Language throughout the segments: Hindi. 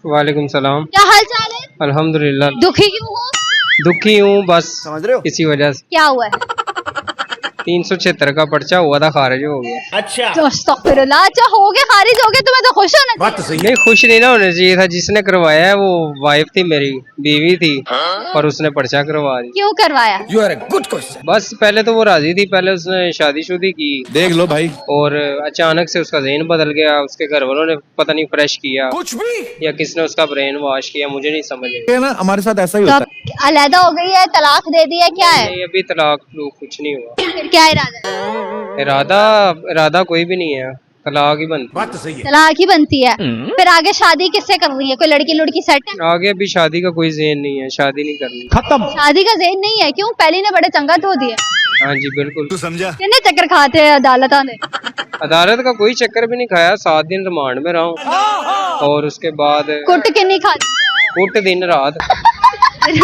वालेकुम सलाम। क्या हाल चाल है? अल्हम्दुलिल्लाह। दुखी क्यों हो? दुखी हूँ बस, समझ रहे हो? इसी वजह से। क्या हुआ है? 376 का पर्चा हुआ था, खारिज हो गया। अच्छा तो अस्तगफिरुल्लाह। अच्छा हो गए, खारिज हो गए, तुम्हें तो खुश होना बात तो चाहिए। सही है। नहीं, खुश नहीं ना होना चाहिए था। जिसने करवाया है वो वाइफ थी, मेरी बीवी थी, और उसने पर्चा करवा दी। क्यों करवाया? You are a good question. बस पहले तो वो राजी थी, पहले उसने शादीशुदी की देख लो भाई, और अचानक से उसका ज़हन बदल गया। उसके घर वालों ने पता नहीं फ्रेश किया कुछ भी या किसने उसका ब्रेन वॉश किया, मुझे नहीं समझ आई। ये ना हमारे साथ ऐसा ही तो होता अब अलहदा हो गई है, तलाक दे दिया, क्या है? नहीं, अभी तलाक कुछ नहीं हुआ। फिर क्या इरादा है? इरादा कोई भी नहीं है, तलाक ही बनती है। बात तो सही है। तलाक ही बनती है। फिर आगे शादी किससे कर रही है? कोई लड़की लुड़की सेट है? है। आगे अभी शादी का कोई ज़हन नहीं है, शादी नहीं करनी। खत्म। शादी का ज़हन नहीं है? क्यों? पहले ने बड़े चंगा धो दिया। हाँ जी बिल्कुल। तू समझा? कितने चक्कर खाते हैं अदालतों में? अदालत का कोई चक्कर भी नहीं खाया, 7 दिन रिमांड में रहा हूँ और उसके बाद कुट के नहीं खाती? कुट दिन रात।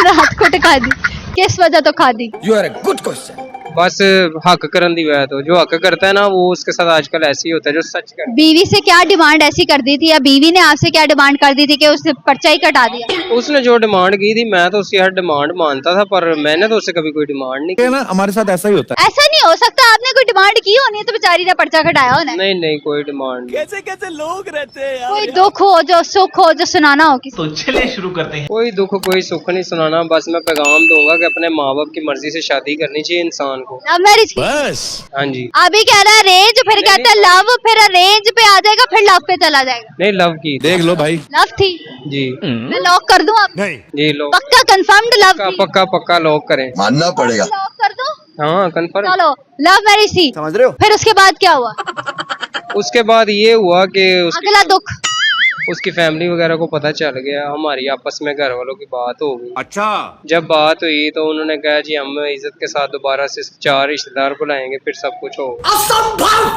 रात कुट खा दी? किस वजह तो खा दी? You are a good question. बस हक करन दी वजह तो, जो हक करता है ना वो उसके साथ आजकल ऐसे ही होता है जो सच कर। बीवी से क्या डिमांड ऐसी कर दी थी, या बीवी ने आपसे क्या डिमांड कर दी थी कि उसने पर्चा ही कटा दिया? उसने जो डिमांड की थी मैं तो उसकी हर डिमांड मानता था, पर मैंने तो उससे कभी कोई डिमांड नहीं ये ना हमारे साथ ऐसा ही होता ऐसा नहीं हो सकता, आपने कोई डिमांड की होनी है तो बेचारी ने पर्चा कटाया होना की। है। नहीं नहीं, कोई डिमांड नहीं। कैसे कैसे लोग रहते हैं कोई दुख हो, जो सुख हो, जो सुनाना हो किसी। तो चलिए शुरू करते हैं। कोई दुख कोई सुख नहीं सुनाना, बस मैं पैगाम दूंगा कि अपने माँ बाप की मर्जी से शादी करनी चाहिए इंसान को। लव मैरिज की? बस हाँ जी। अभी कह रहा है रेंज, फिर कहता है लव, फिर रेंज पे आ जाएगा, फिर लव पे चला जाएगा। नहीं, लव की। देख लो भाई। लव थी? जी मैं लॉक कर दूं आप? नहीं जी, लो पक्का कंफर्म्ड लव पक्का थी? पक्का पक्का लॉक करें। मानना पड़ेगा। लॉक कर दूं? हाँ कंफर्म। चलो, लव मैरिज थी। समझ रहे हो? फिर उसके बाद क्या हुआ? उसके बाद ये हुआ कि अगला दुख? उसकी फैमिली वगैरह को पता चल गया, हमारी आपस में घर वालों की बात हो गई। अच्छा जब बात हुई तो उन्होंने कहा जी हम इज्जत के साथ दोबारा से 4 रिश्तेदार बुलाएंगे, फिर सब कुछ होगा।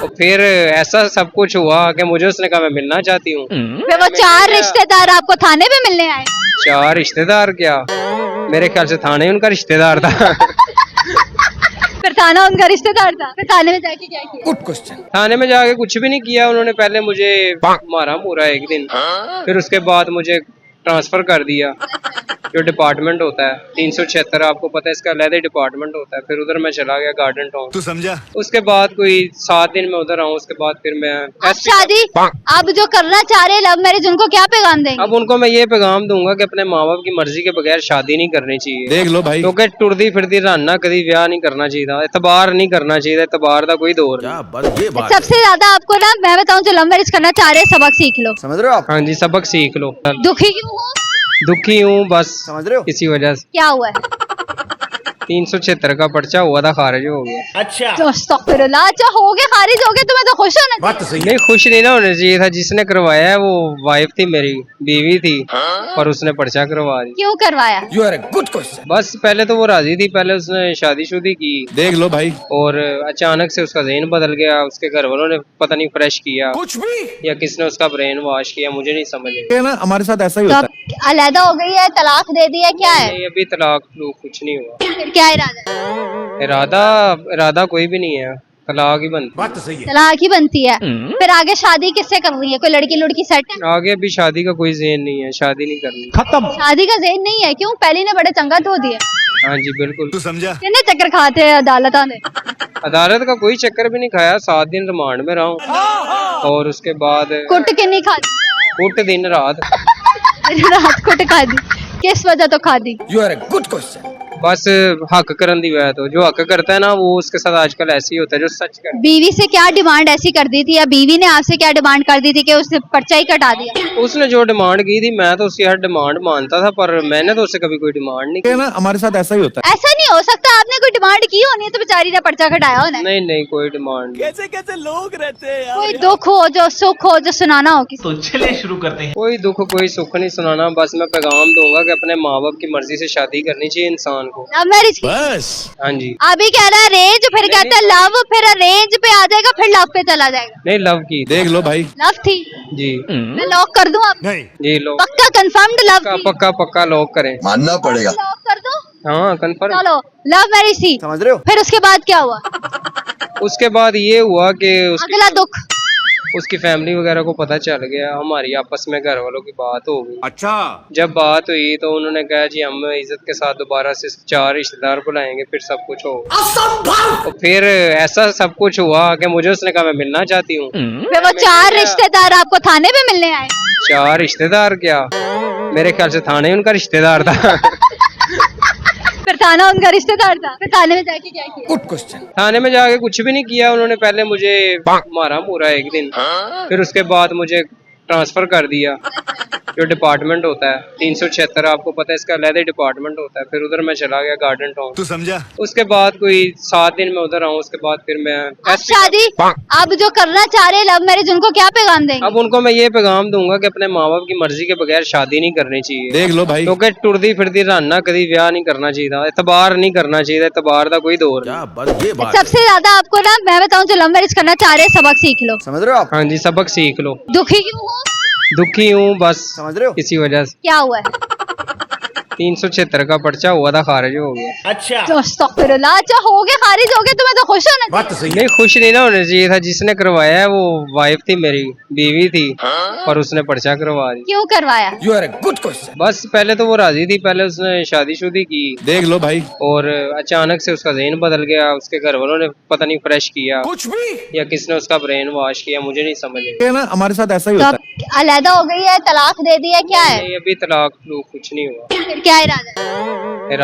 और फिर ऐसा सब कुछ हुआ कि मुझे उसने कहा मैं मिलना चाहती हूँ। फिर वो 4 रिश्तेदार आपको थाने पे मिलने आए? 4 रिश्तेदार क्या, मेरे ख्याल से थाने उनका रिश्तेदार था। फिर थाना उनका रिश्तेदार था? फिर थाने में जाके क्या किया? Good question. थाने में जाके कुछ भी नहीं किया उन्होंने। पहले मुझे मारा मुरा एक दिन, फिर उसके बाद मुझे ट्रांसफर कर दिया। जो डिपार्टमेंट होता है 376, आपको पता है इसका अलग डिपार्टमेंट होता है। फिर उधर मैं चला गया गार्डन टाउन। तू समझा? उसके बाद कोई 7 दिन में उधर आऊँ, उसके बाद फिर मैं अब शादी अब जो करना चाह रहे लव मैरिज, उनको क्या पैगाम देंगे? अब उनको मैं ये पैगाम दूंगा कि अपने माँ बाप की मर्जी के बगैर शादी नहीं करनी चाहिए। देख लो भाई। क्योंकि टुरदी फिरदी राना कभी ब्याह नहीं करना चाहिए, एतबार नहीं करना चाहिए। एतबार का कोई दौर नहीं। बात ये बात सबसे ज्यादा आपको ना मैं बताऊं, जो लव मैरिज करना चाह रहे हैं, सबक सीख लो। समझ रहे हो आप? हाँ जी, सबक सीख लो। दुखी क्यों हो? दुखी हूँ बस, समझ रहे हो? इसी वजह से। क्या हुआ है? 376 का पर्चा हुआ था, खारिज हो गया। अच्छा तो अस्तगफिरुल्लाह। अच्छा हो गए, खारिज हो गए, तुम्हें तो खुश होना बात तो सही है। नहीं, खुश नहीं ना होना चाहिए था। जिसने करवाया है वो वाइफ थी, मेरी बीवी थी, और उसने पर्चा करवा दी। क्यों करवाया? You are a good question. बस पहले तो वो राजी थी, पहले उसने शादीशुदी की देख लो भाई, और अचानक से उसका ज़हन बदल गया। उसके घर वालों ने पता नहीं फ्रेश किया कुछ भी या किसने उसका ब्रेन वॉश किया, मुझे नहीं समझ आई। ये ना हमारे साथ ऐसा ही तो होता अब अलहदा हो गई है, तलाक दे दिया, क्या है? नहीं, अभी तलाक कुछ नहीं हुआ। फिर क्या इरादा है? इरादा कोई भी नहीं है, तलाक ही बनती। बात तो सही है। तलाक ही बनती है। फिर आगे शादी किससे कर रही है? कोई लड़की लुड़की सेट है? आगे अभी शादी का कोई ज़हन नहीं है, शादी नहीं करनी। खत्म। शादी का ज़हन नहीं है? क्यों? पहले ने बड़े चंगा धो दिया। हाँ जी बिल्कुल। तू समझा? कितने चक्कर खाते हैं अदालतों में? अदालत का कोई चक्कर भी नहीं खाया, 7 दिन रिमांड में रहा हूँ और उसके बाद कुट के नहीं खाती? कुट दिन रात। रात कुट खा दी? किस वजह तो खा दी? You are a good question. बस हक करन दी वजह तो, जो हक करता है ना वो उसके साथ आजकल ऐसे ही होता है जो सच कर। बीवी से क्या डिमांड ऐसी कर दी थी, या बीवी ने आपसे क्या डिमांड कर दी थी कि उसने पर्चा ही कटा दिया? उसने जो डिमांड की थी मैं तो उसकी हर डिमांड मानता था, पर मैंने तो उससे कभी कोई डिमांड नहीं ये ना हमारे साथ ऐसा ही होता ऐसा नहीं हो सकता, आपने कोई डिमांड की होनी है तो बेचारी ने पर्चा कटाया होना की। है। नहीं नहीं, कोई डिमांड नहीं। कैसे कैसे लोग रहते हैं कोई दुख हो, जो सुख हो, जो सुनाना हो किसी। तो चलिए शुरू करते हैं। कोई दुख कोई सुख नहीं सुनाना, बस मैं पैगाम दूंगा कि अपने माँ बाप की मर्जी से शादी करनी चाहिए इंसान को। लव मैरिज की? बस हाँ जी। अभी कह रहा है रेंज, फिर कहता है लव, फिर रेंज पे आ जाएगा, फिर लव पे चला जाएगा। नहीं, लव की। देख लो भाई। लव थी? जी मैं लॉक कर दूं आप? नहीं जी, लो पक्का कंफर्म्ड लव पक्का थी? पक्का पक्का लॉक करें। मानना पड़ेगा। लॉक कर दूं? हाँ कंफर्म। चलो, लव मैरिज थी। समझ रहे हो? फिर उसके बाद क्या हुआ? उसके बाद ये हुआ कि अगला दुख? उसकी फैमिली वगैरह को पता चल गया, हमारी आपस में घर वालों की बात हो गई। अच्छा। जब बात हुई तो उन्होंने कहा जी हम इज्जत के साथ दोबारा से 4 रिश्तेदार बुलाएंगे फिर सब कुछ हो। तो फिर ऐसा सब कुछ हुआ कि मुझे उसने कहा मैं मिलना चाहती हूँ। फिर वो 4 रिश्तेदार आपको थाने पे मिलने आए? 4 रिश्तेदार क्या, मेरे ख्याल से थाने उनका रिश्तेदार था। फिर थाना उनका रिश्तेदार था, फिर थाने में जाके क्या किया? Good question. थाने में जाके कुछ भी नहीं किया उन्होंने, पहले मुझे मारा मुरा एक दिन, फिर उसके बाद मुझे ट्रांसफर कर दिया जो डिपार्टमेंट होता है 376, आपको पता है इसका अलग डिपार्टमेंट होता है। फिर उधर मैं चला गया गार्डन टाउन। तू समझा? उसके बाद कोई 7 दिन में उधर आऊँ, उसके बाद फिर मैं आप शादी आप जो करना चाह रहे लव मैरिज, उनको क्या पैगाम देंगे? अब उनको मैं ये पैगाम दूंगा कि अपने माँ बाप की मर्जी के बगैर शादी नहीं करनी चाहिए। देख लो भाई, क्योंकि टुरदी फिरदी रहना कभी ब्याह नहीं करना चाहिए, एतबार नहीं करना चाहिए, एतबार का कोई दौर नहीं। क्या बात, ये बात सबसे ज्यादा आपको ना मैं बताऊं, जो लव मैरिज करना चाह रहे हैं सबक सीख लो। समझ रहे हो आप? हाँ जी, सबक सीख लो। दुखी क्यों हो? दुखी हूँ बस समझ रहे हो? किसी वजह से। क्या हुआ है? 376 का पर्चा हुआ था, खारिज हो गया। तो अस्तगफिरुल्लाह, अच्छा हो गए, खारिज हो गए, तुम्हें तो खुश होना बात तो सही है। नहीं, खुश नहीं ना होना चाहिए था। जिसने करवाया है वो वाइफ थी, मेरी बीवी थी, और उसने पर्चा करवा दी। क्यों करवाया? You are a good question. बस पहले तो वो राजी थी, पहले उसने शादीशुदी की देख लो भाई, और अचानक से उसका ज़हन बदल गया। उसके घर वालों ने पता नहीं फ्रेश किया कुछ भी या किसने उसका ब्रेन वॉश किया, मुझे नहीं समझ आई। ये ना हमारे साथ ऐसा ही तो होता अब अलहदा हो गई है, तलाक दे दिया, क्या है? नहीं, अभी तलाक कुछ नहीं हुआ। फिर क्या इरादा है?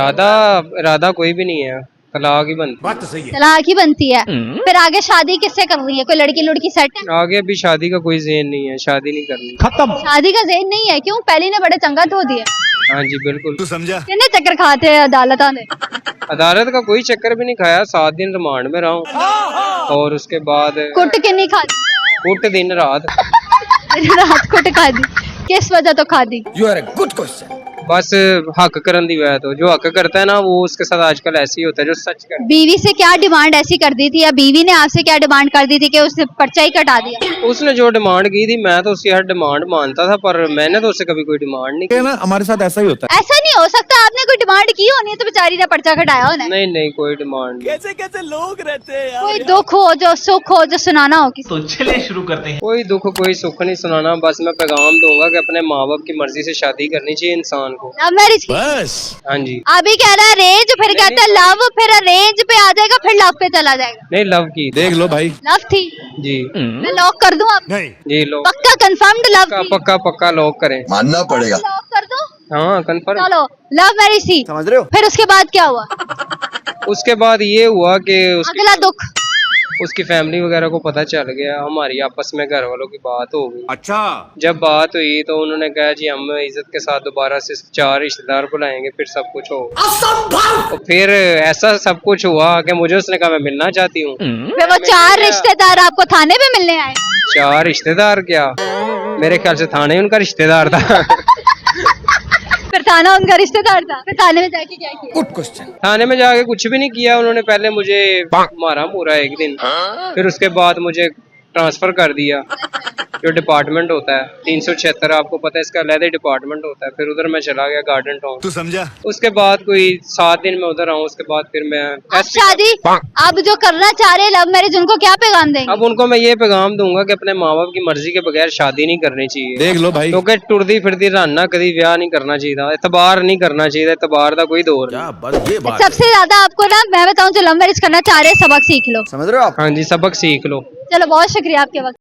इरादा कोई भी नहीं है, तलाक ही बनती है। बात तो सही है। तलाक ही बनती है। फिर आगे शादी किससे करनी है? कोई लड़की लुड़की सेट है? है। आगे अभी शादी का कोई ज़हन नहीं है, शादी नहीं करनी। खत्म। शादी का ज़हन नहीं है? क्यों? पहली ने बड़े चंगा धो दिया। हाँ जी बिल्कुल। तू समझा? कितने चक्कर खाते हैं अदालत ने? अदालत का कोई चक्कर भी नहीं खाया, 7 दिन रिमांड में रहा हूँ और उसके बाद कुट के नहीं खाती? कुट दिन रात। रात कुट खा दी, किस वजह तो खा दी? You are a good question. बस हक करन दी वजह तो, जो हक करता है ना वो उसके साथ आजकल ऐसे ही होता है जो सच कर। बीवी से क्या डिमांड ऐसी कर दी थी, या बीवी ने आपसे क्या डिमांड कर दी थी कि उसने पर्चा ही कटा दिया? उसने जो डिमांड की थी मैं तो उसकी हर डिमांड मानता था, पर मैंने तो उससे कभी कोई डिमांड नहीं ये ना हमारे साथ ऐसा ही होता है। ऐसा नहीं हो सकता, आपने कोई डिमांड की होनी है तो बेचारी ने पर्चा कटाया होना है। नहीं कोई डिमांड। कैसे कैसे लोग रहते हैं यार। कोई दुख हो, जो सुख हो, जो सुनाना हो किसी। तो चलिए शुरू करते हैं। कोई दुख कोई सुख नहीं सुनाना, बस मैं पैगाम दूंगा कि अपने माँ बाप की मर्जी से शादी करनी चाहिए इंसान को। लव मैरिज की बस। हाँ जी। अभी कह रहा है अरेंज, फिर कहता है लव, फिर अरेंज पे आ जाएगा, फिर लव पे चला जाएगा। नहीं लव की। देख लो भाई। लव थी? जी मैं लॉक कर दूं आप? नहीं। जी लो। पक्का कंफर्म्ड लव पक्का थी? पक्का पक्का लॉक करें। मानना पड़ेगा। लॉक कर दो। हाँ कंफर्म। चलो, लव मैरिज थी, समझ रहे हो? फिर उसके बाद क्या हुआ? उसके बाद ये हुआ कि अगला दुख? उसकी फैमिली वगैरह को पता चल गया, हमारी आपस में घर वालों की बात हो गई। अच्छा। जब बात हुई तो उन्होंने कहा जी हम इज्जत के साथ दोबारा से 4 रिश्तेदार बुलाएंगे फिर सब कुछ हो। तो फिर ऐसा सब कुछ हुआ कि मुझे उसने कहा मैं मिलना चाहती हूँ। फिर वो 4 रिश्तेदार आपको थाने पे मिलने आए? 4 रिश्तेदार क्या, मेरे ख्याल से थाने उनका रिश्तेदार था। फिर थाना उनका रिश्तेदार था, फिर थाने में जाके क्या किया? Good question. थाने में जाके कुछ भी नहीं किया उन्होंने, पहले मुझे मारा मुरा एक दिन, फिर उसके बाद मुझे ट्रांसफर कर दिया जो डिपार्टमेंट होता है 376, आपको पता है इसका अलग डिपार्टमेंट होता है। फिर उधर मैं चला गया गार्डन टाउन। तू समझा? उसके बाद कोई 7 दिन में उधर आऊँ, उसके बाद फिर मैं आप शादी आप जो करना चाह रहे लव मैरिज, उनको क्या पैगाम देंगे? अब उनको मैं ये पैगाम दूंगा कि अपने माँ बाप की मर्जी के बगैर शादी नहीं करनी चाहिए। देख लो भाई, क्योंकि टुरदी फिरदी रहना कभी ब्याह नहीं करना चाहिए, एतबार नहीं करना चाहिए, एतबार का कोई दौर नहीं। क्या बात, ये बात सबसे ज्यादा आपको ना मैं बताऊं, जो लव मैरिज करना चाह रहे हैं सबक सीख लो। समझ रहे हो आप? हाँ जी, सबक सीख लो। चलो, बहुत शुक्रिया आपके वक्त।